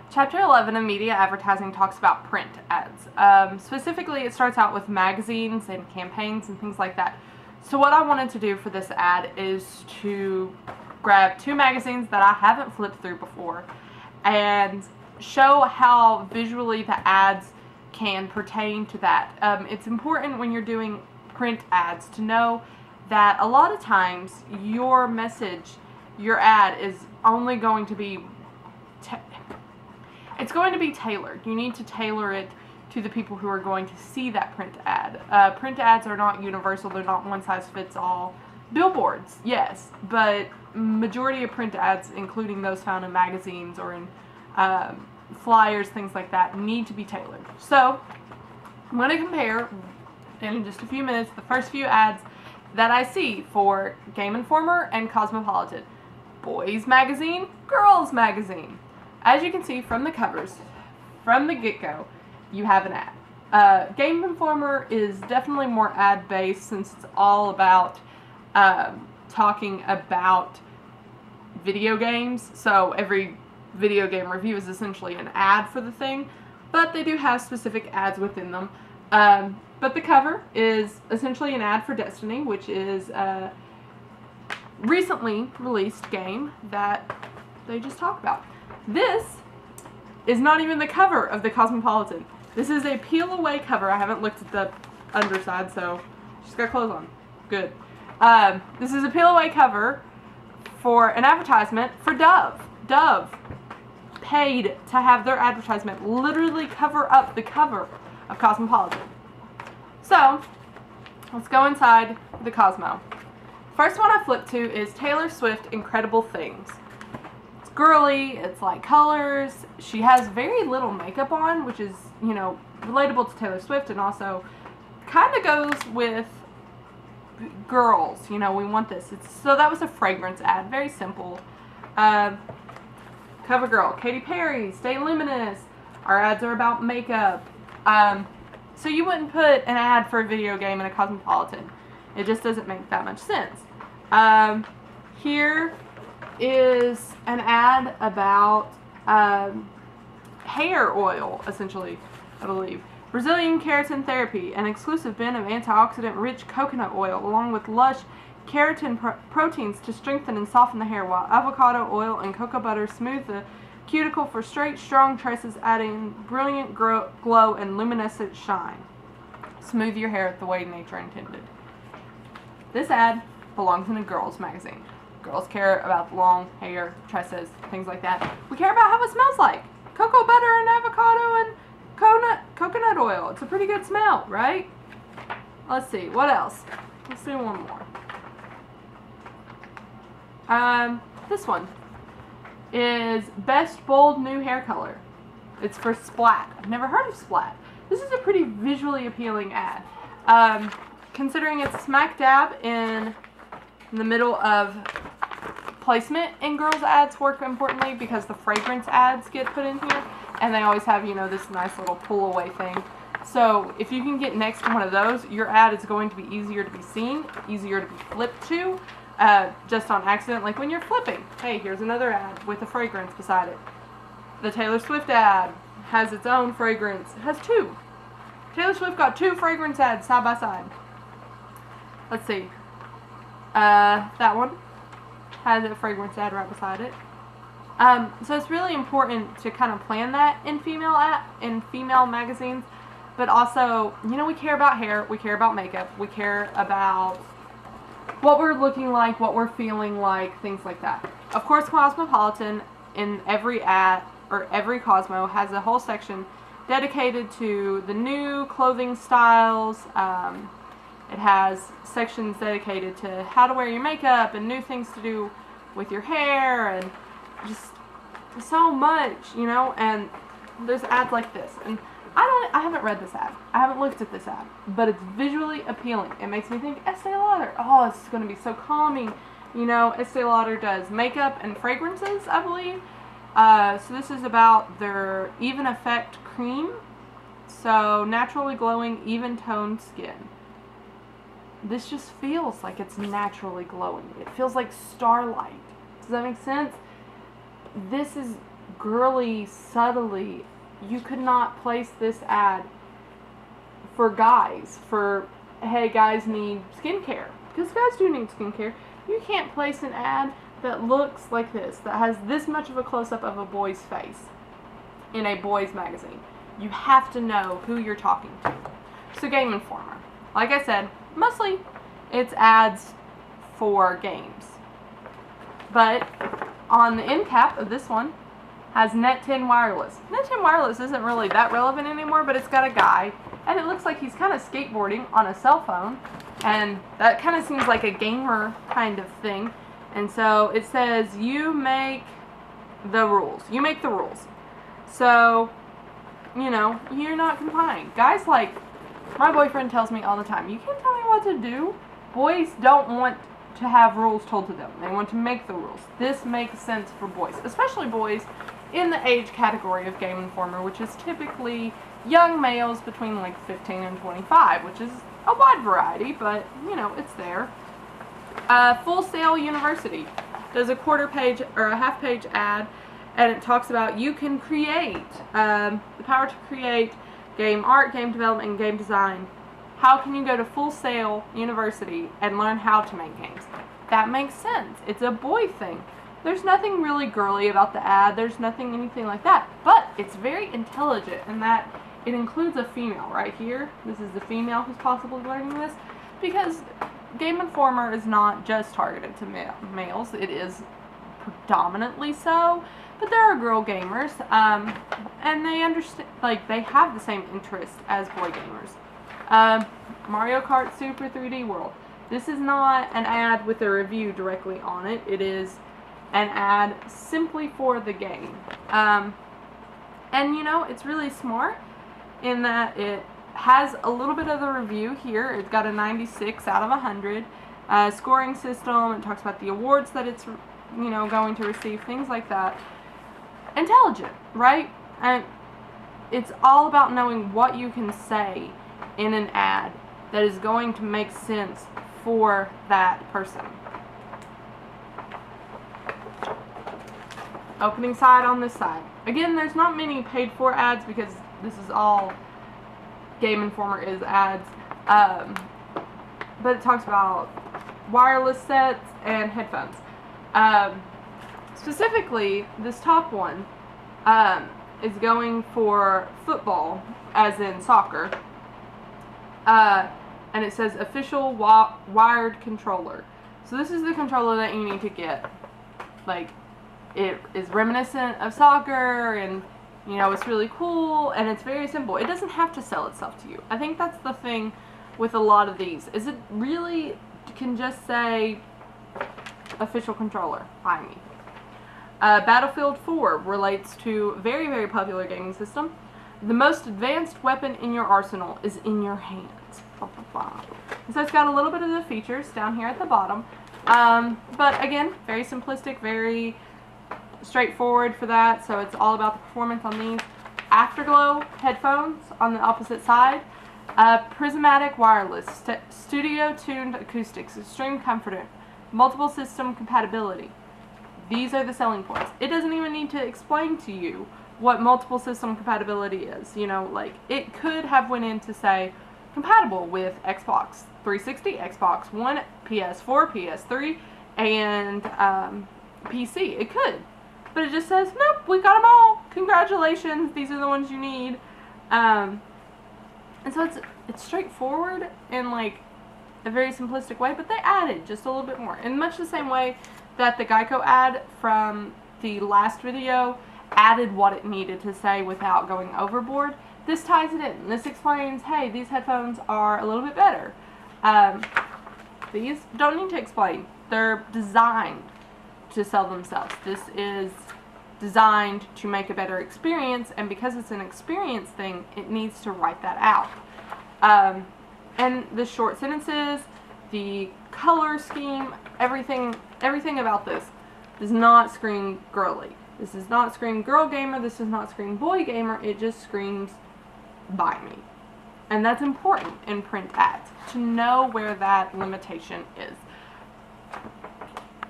Chapter 11 of media advertising talks about print ads. Specifically, it starts out with magazines and campaigns and things like that. So what I wanted to do for this ad is to grab two magazines that I haven't flipped through before and show how visually the ads can pertain to that. It's important when you're doing print ads to know that a lot of times your message, your ad is only going to be it's going to be tailored. You need to tailor it to the people who are going to see that print ad. Print ads are not universal. They're not one size fits all. Billboards, yes, but majority of print ads, including those found in magazines or in flyers, things like that, need to be tailored. So I'm going to compare in just a few minutes the first few ads that I see for Game Informer and Cosmopolitan. Boys magazine, girls magazine. As you can see from the covers, from the get-go, you have an ad. Game Informer is definitely more ad-based since it's all about talking about video games. So every video game review is essentially an ad for the thing, but they do have specific ads within them. But the cover is essentially an ad for Destiny, which is a recently released game that they just talked about. This is not even the cover of the Cosmopolitan. This is a peel-away cover. I haven't looked at the underside, so she's got clothes on. Good. This is a peel-away cover for an advertisement for Dove. Dove paid to have their advertisement literally cover up the cover of Cosmopolitan. So, let's go inside the Cosmo. First one I flipped to is Taylor Swift Incredible Things. It's girly, it's light colors, she has very little makeup on, which is, relatable to Taylor Swift and also kind of goes with girls, we want this. So that was a fragrance ad, very simple. CoverGirl, Katy Perry, Stay Luminous. Our ads are about makeup. So you wouldn't put an ad for a video game in a Cosmopolitan. It just doesn't make that much sense. Here is an ad about hair oil, essentially, I believe. Brazilian Keratin Therapy, an exclusive blend of antioxidant-rich coconut oil, along with lush keratin proteins to strengthen and soften the hair, while avocado oil and cocoa butter smooth the cuticle for straight, strong tresses, adding brilliant glow and luminescent shine. Smooth your hair the way nature intended. This ad belongs in a girls' magazine. Girls care about long hair, tresses, things like that. We care about how it smells like. Cocoa butter and avocado and coconut oil. It's a pretty good smell, right? Let's see, what else? Let's do one more. This one is Best Bold New Hair Color. It's for Splat. I've never heard of Splat. This is a pretty visually appealing ad. Considering it's smack dab in the middle of placement in girls' ads work importantly because the fragrance ads get put in here and they always have, this nice little pull away thing. So if you can get next to one of those, your ad is going to be easier to be seen, easier to be flipped to, just on accident, like when you're flipping. Hey, here's another ad with a fragrance beside it. The Taylor Swift ad has its own fragrance. It has two. Taylor Swift got two fragrance ads side by side. Let's see. That one has a fragrance ad right beside it. So it's really important to kind of plan that in female magazines, but also, we care about hair, we care about makeup, we care about what we're looking like, what we're feeling like, things like that. Of course, Cosmopolitan in every ad or every Cosmo has a whole section dedicated to the new clothing styles. It has sections dedicated to how to wear your makeup and new things to do with your hair and just so much, and there's ads like this. And I haven't read this ad. I haven't looked at this ad, but it's visually appealing. It makes me think Estee Lauder. Oh, it's going to be so calming. Estee Lauder does makeup and fragrances, I believe. So this is about their Even Effect cream. So naturally glowing, even toned skin. This just feels like it's naturally glowing. It feels like starlight. Does that make sense? This is girly, subtly. You could not place this ad for guys, for, hey, guys need skincare. Because guys do need skincare. You can't place an ad that looks like this, that has this much of a close-up of a boy's face in a boys magazine. You have to know who you're talking to. So Game Informer, like I said, mostly it's ads for games. But on the end cap of this one has Net 10 Wireless. Net 10 Wireless isn't really that relevant anymore, but it's got a guy, and it looks like he's kind of skateboarding on a cell phone, and that kind of seems like a gamer kind of thing. And so it says, you make the rules. You make the rules. So, you know, you're not complying. Guys, like, my boyfriend tells me all the time, you can't tell me what to do. Boys don't want to have rules told to them. They want to make the rules. This makes sense for boys, especially boys in the age category of Game Informer, which is typically young males between like 15 and 25, which is a wide variety, but, you know, it's there. Full Sail University does a quarter page or a half page ad, and it talks about you can create, the power to create game art, game development, and game design. How can you go to Full Sail University and learn how to make games? That makes sense. It's a boy thing. There's nothing really girly about the ad. There's nothing, anything like that. But it's very intelligent in that it includes a female right here. This is the female who's possibly learning this, because Game Informer is not just targeted to males. It is predominantly so, but there are girl gamers, and they understand, like, they have the same interests as boy gamers. Mario Kart Super 3D World. This is not an ad with a review directly on it. It is an ad simply for the game. And you know, it's really smart in that it has a little bit of the review here. It's got a 96 out of 100. Scoring system. It talks about the awards that it's, you know, going to receive, things like that. Intelligent, right? And it's all about knowing what you can say in an ad that is going to make sense for that person. Opening side on this side. Again, there's not many paid for ads because this is all Game Informer is ads. But it talks about wireless sets and headphones. Specifically, this top one is going for football, as in soccer. And it says official wired controller. So this is the controller that you need to get. Like, it is reminiscent of soccer, and, you know, it's really cool, and it's very simple. It doesn't have to sell itself to you. I think that's the thing with a lot of these, is it really can just say official controller, buy me. Battlefield 4 relates to a very, very popular gaming system. The most advanced weapon in your arsenal is in your hands. Blah, blah, blah. So it's got a little bit of the features down here at the bottom. But again, very simplistic, very straightforward for that. So it's all about the performance on these. Afterglow headphones on the opposite side. Prismatic wireless, studio tuned acoustics, extreme comfort, multiple system compatibility. These are the selling points. It doesn't even need to explain to you what multiple system compatibility is. You know, like, it could have went in to say compatible with Xbox 360, Xbox One, PS4, PS3, and PC. It could. But it just says, nope, we got them all. Congratulations, these are the ones you need. And so it's straightforward in, like, a very simplistic way, but they added just a little bit more. In much the same way that the Geico ad from the last video added what it needed to say without going overboard. This ties it in. This explains, hey, these headphones are a little bit better. These don't need to explain. They're designed to sell themselves. This is designed to make a better experience, and because it's an experience thing, it needs to write that out. And the short sentences, the color scheme, everything about this does not scream girly. This does not scream girl gamer. This does not scream boy gamer. It just screams buy me. And that's important in print ads, to know where that limitation is.